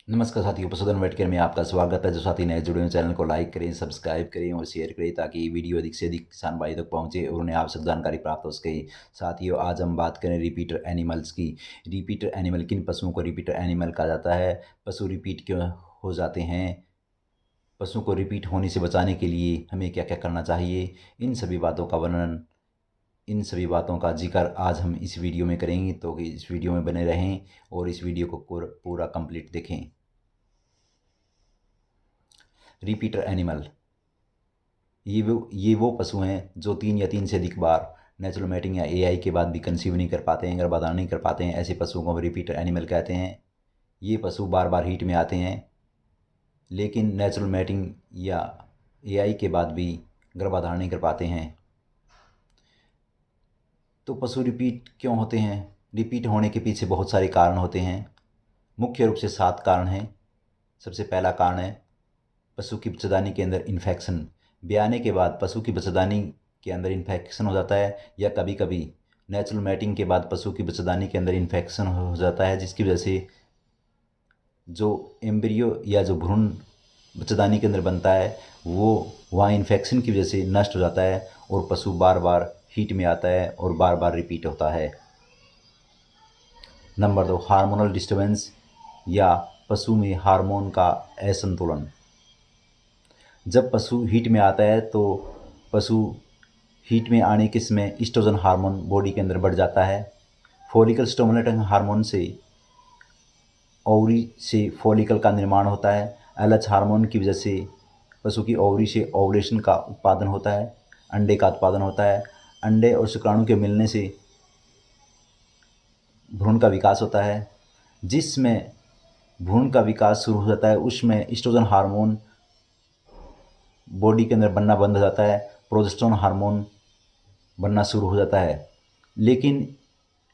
नमस्कार साथियों, पशुधन वेटकेयर में आपका स्वागत है। जो साथी नए जुड़े हुए चैनल को लाइक करें, सब्सक्राइब करें और शेयर करें ताकि वीडियो अधिक से अधिक किसान भाई तक पहुंचे और उन्हें आवश्यक जानकारी प्राप्त हो सके। साथियों, आज हम बात करें रिपीटर एनिमल्स की। रिपीटर एनिमल, किन पशुओं को रिपीटर एनिमल कहा जाता है? पशु रिपीट क्यों हो जाते हैं? पशु को रिपीट होने से बचाने के लिए हमें क्या क्या करना चाहिए? इन सभी बातों का वर्णन, इन सभी बातों का जिक्र आज हम इस वीडियो में करेंगे, तो कि इस वीडियो में बने रहें और इस वीडियो को पूरा कंप्लीट देखें। रिपीटर एनिमल, ये वो पशु हैं जो 3 या 3 से अधिक बार नेचुरल मैटिंग या एआई के बाद भी कंसीव नहीं कर पाते हैं, गर्भाधान नहीं कर पाते हैं। ऐसे पशुओं को हम रिपीटर एनिमल कहते हैं। ये पशु बार बार हीट में आते हैं, लेकिन नेचुरल मैटिंग या एआई के बाद भी गर्भाधान नहीं कर पाते हैं। तो पशु रिपीट क्यों होते हैं? रिपीट होने के पीछे बहुत सारे कारण होते हैं। मुख्य रूप से 7 कारण हैं। सबसे पहला कारण है पशु की बच्चेदानी के अंदर इन्फेक्शन। ब्याने के बाद पशु की बच्चेदानी के अंदर इन्फेक्शन हो जाता है, या कभी कभी नेचुरल मैटिंग के बाद पशु की बच्चेदानी के अंदर इन्फेक्शन हो जाता है, जिसकी वजह से जो एम्ब्रियो या जो भ्रूण बच्चेदानी के अंदर बनता है वो वहाँ इन्फेक्शन की वजह से नष्ट हो जाता है और पशु बार बार हीट में आता है और बार बार रिपीट होता है। नंबर 2, हार्मोनल डिस्टर्बेंस या पशु में हार्मोन का असंतुलन। जब पशु हीट में आता है तो पशु हीट में आने के समय ईस्ट्रोजन हार्मोन बॉडी के अंदर बढ़ जाता है। फॉलिकल स्टिमुलेटिंग हार्मोन से ओवरी से फॉलिकल का निर्माण होता है। एलएच हार्मोन की वजह से पशु की ओवरी से ओवुलेशन का उत्पादन होता है, अंडे का उत्पादन होता है। अंडे और शुक्राणु के मिलने से भ्रूण का विकास होता है। जिसमें भ्रूण का विकास शुरू हो जाता है उसमें ईस्ट्रोजन हार्मोन बॉडी के अंदर बनना बंद हो जाता है, प्रोजेस्टेरोन हार्मोन बनना शुरू हो जाता है। लेकिन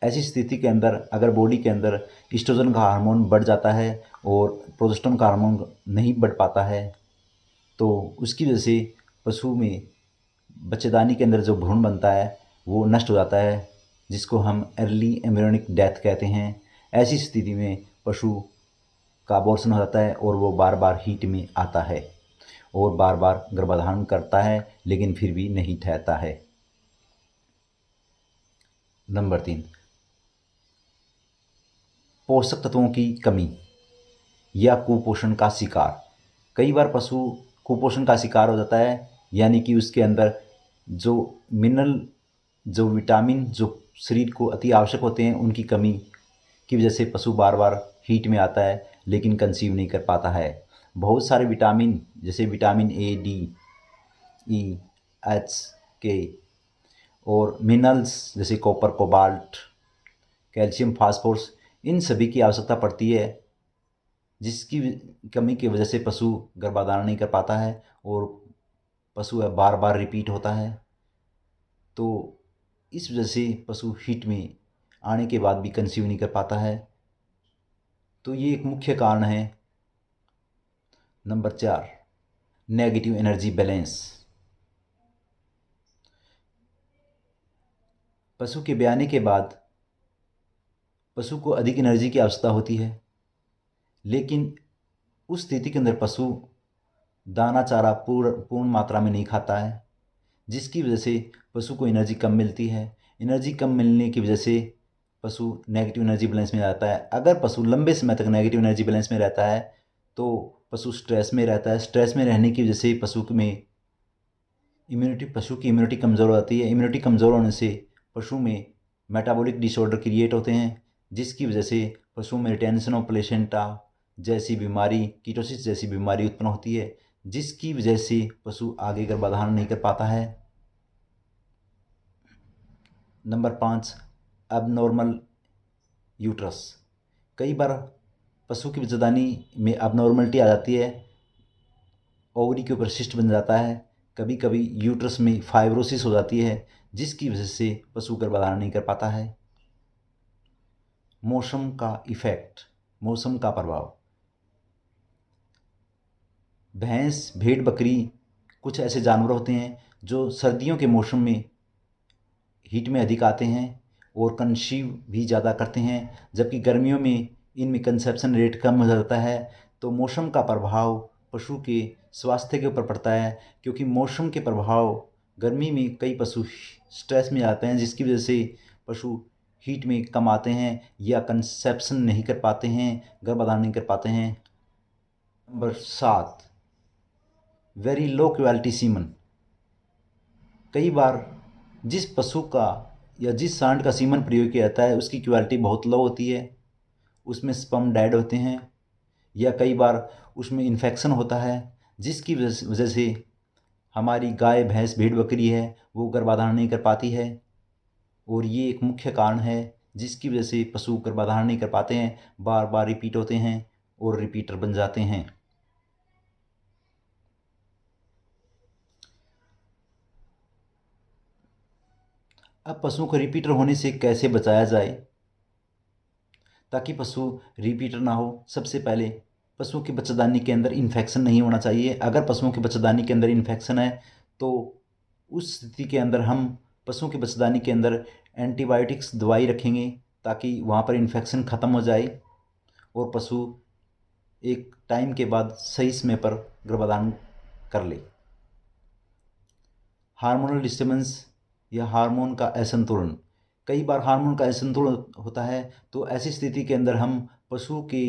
ऐसी स्थिति के अंदर अगर बॉडी के अंदर ईस्ट्रोजन का हार्मोन बढ़ जाता है और प्रोजेस्टेरोन का हार्मोन नहीं बढ़ पाता है, तो उसकी वजह से पशु में बच्चेदानी के अंदर जो भ्रूण बनता है वो नष्ट हो जाता है, जिसको हम अर्ली एम्ब्रियोनिक डेथ कहते हैं। ऐसी स्थिति में पशु का अबॉर्शन हो जाता है और वो बार बार हीट में आता है और बार बार गर्भधारण करता है, लेकिन फिर भी नहीं ठहरता है। नंबर 3, पोषक तत्वों की कमी या कुपोषण का शिकार। कई बार पशु कुपोषण का शिकार हो जाता है, यानी कि उसके अंदर जो मिनरल, जो विटामिन जो शरीर को अति आवश्यक होते हैं, उनकी कमी की वजह से पशु बार बार हीट में आता है लेकिन कंसीव नहीं कर पाता है। बहुत सारे विटामिन जैसे vitamin A, D, E, H, के और मिनरल्स जैसे कॉपर, कोबाल्ट, कैल्शियम, फास्फोरस, इन सभी की आवश्यकता पड़ती है, जिसकी कमी की वजह से पशु गर्भाधारण नहीं कर पाता है और पशु बार बार रिपीट होता है। तो इस वजह से पशु हीट में आने के बाद भी कंसीव नहीं कर पाता है। तो ये एक मुख्य कारण है। Number 4, negative energy balance. पशु के ब्याने के बाद पशु को अधिक एनर्जी की आवश्यकता होती है, लेकिन उस स्थिति के अंदर पशु दाना चारा पूर्ण मात्रा में नहीं खाता है, जिसकी वजह से पशु को एनर्जी कम मिलती है। एनर्जी कम मिलने की वजह से पशु नेगेटिव एनर्जी बैलेंस में रहता है। अगर पशु लंबे समय तक नेगेटिव एनर्जी बैलेंस में रहता है तो पशु स्ट्रेस में रहता है। स्ट्रेस में रहने की वजह से पशु की इम्यूनिटी कमज़ोर हो जाती है। इम्यूनिटी कमज़ोर होने से पशु में मेटाबॉलिक डिसऑर्डर क्रिएट होते हैं, जिसकी वजह से पशु में रिटेंशन ऑफ प्लेसेंटा जैसी बीमारी, कीटोसिस जैसी बीमारी उत्पन्न होती है, जिसकी वजह से पशु आगे गर्भाधारण नहीं कर पाता है। Number 5, abnormal uterus. कई बार पशु की बच्चेदानी में अबनॉर्मलिटी आ जाती है, ओवरी के ऊपर सिस्ट बन जाता है, कभी कभी यूट्रस में फाइब्रोसिस हो जाती है, जिसकी वजह से पशु गर्भधारण नहीं कर पाता है। मौसम का इफेक्ट, मौसम का प्रभाव। भैंस, भेड़, बकरी कुछ ऐसे जानवर होते हैं जो सर्दियों के मौसम में हीट में अधिक आते हैं और कंसीव भी ज़्यादा करते हैं, जबकि गर्मियों में इनमें कंसेप्शन रेट कम हो जाता है। तो मौसम का प्रभाव पशु के स्वास्थ्य के ऊपर पड़ता है, क्योंकि मौसम के प्रभाव गर्मी में कई पशु स्ट्रेस में आते हैं, जिसकी वजह से पशु हीट में कम आते हैं या कंसेप्शन नहीं कर पाते हैं, गर्भधारण नहीं कर पाते हैं। Number 7, very low quality semen. कई बार जिस पशु का या जिस सांड का सीमन प्रयोग किया जाता है उसकी क्वालिटी बहुत लो होती है, उसमें स्पर्म डेड होते हैं, या कई बार उसमें इन्फेक्शन होता है, जिसकी वजह से हमारी गाय भैंस भेड़ बकरी है वो गर्भधारण नहीं कर पाती है। और ये एक मुख्य कारण है जिसकी वजह से पशु गर्भधारण नहीं कर पाते हैं, बार बार रिपीट होते हैं और रिपीटर बन जाते हैं। अब पशुओं को रिपीटर होने से कैसे बचाया जाए ताकि पशु रिपीटर ना हो। सबसे पहले पशुओं के बच्चेदानी के अंदर इन्फेक्शन नहीं होना चाहिए। अगर पशुओं के बच्चेदानी के अंदर इन्फेक्शन है तो उस स्थिति के अंदर हम पशुओं के बच्चेदानी के अंदर एंटीबायोटिक्स दवाई रखेंगे ताकि वहाँ पर इन्फेक्शन ख़त्म हो जाए और पशु एक टाइम के बाद सही समय पर गर्भधारण कर ले। हार्मोनल डिस्टर्बेंस या हार्मोन का असंतुलन। कई बार हार्मोन का असंतुलन होता है, तो ऐसी स्थिति के अंदर हम पशु के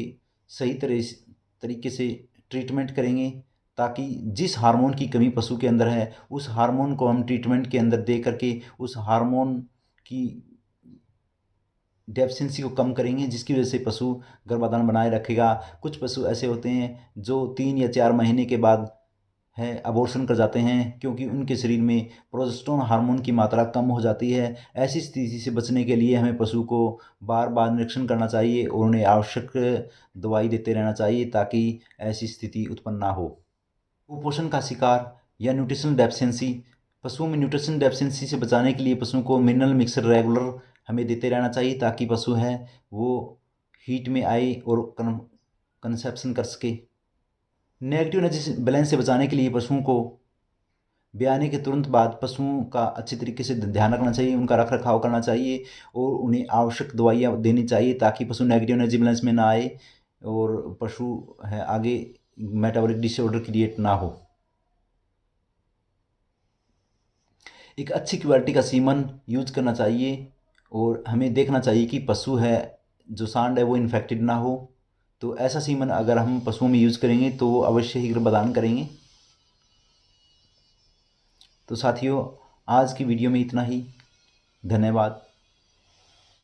सही तरीके से ट्रीटमेंट करेंगे ताकि जिस हार्मोन की कमी पशु के अंदर है उस हार्मोन को हम ट्रीटमेंट के अंदर दे करके उस हार्मोन की डेफिशिएंसी को कम करेंगे, जिसकी वजह से पशु गर्भधारण बनाए रखेगा। कुछ पशु ऐसे होते हैं जो 3 या 4 महीने के बाद है अबॉर्शन कर जाते हैं, क्योंकि उनके शरीर में प्रोजेस्टेरोन हार्मोन की मात्रा कम हो जाती है। ऐसी स्थिति से बचने के लिए हमें पशु को बार बार निरीक्षण करना चाहिए और उन्हें आवश्यक दवाई देते रहना चाहिए ताकि ऐसी स्थिति उत्पन्न ना हो। कुपोषण का शिकार या न्यूट्रिशनल डेफिशिएंसी। पशुओं में न्यूट्रिशन डेफिशिएंसी से बचाने के लिए पशुओं को मिनरल मिक्सर रेगुलर हमें देते रहना चाहिए ताकि पशु है वो हीट में आए और कंसेप्शन कर सके। नेगेटिव एनर्जी बैलेंस से बचाने के लिए पशुओं को ब्याने के तुरंत बाद पशुओं का अच्छी तरीके से ध्यान रखना चाहिए, उनका रख रखाव करना चाहिए और उन्हें आवश्यक दवाइयाँ देनी चाहिए ताकि पशु नेगेटिव एनर्जी बैलेंस में ना आए और पशु है आगे मेटाबॉलिक डिसऑर्डर क्रिएट ना हो। एक अच्छी क्वालिटी का सीमन यूज करना चाहिए और हमें देखना चाहिए कि पशु है जो सांड है वो इन्फेक्टेड ना हो। तो ऐसा सीमन अगर हम पशुओं में यूज़ करेंगे तो वो अवश्य ही गर्भधारण करेंगे। तो साथियों, आज की वीडियो में इतना ही। धन्यवाद।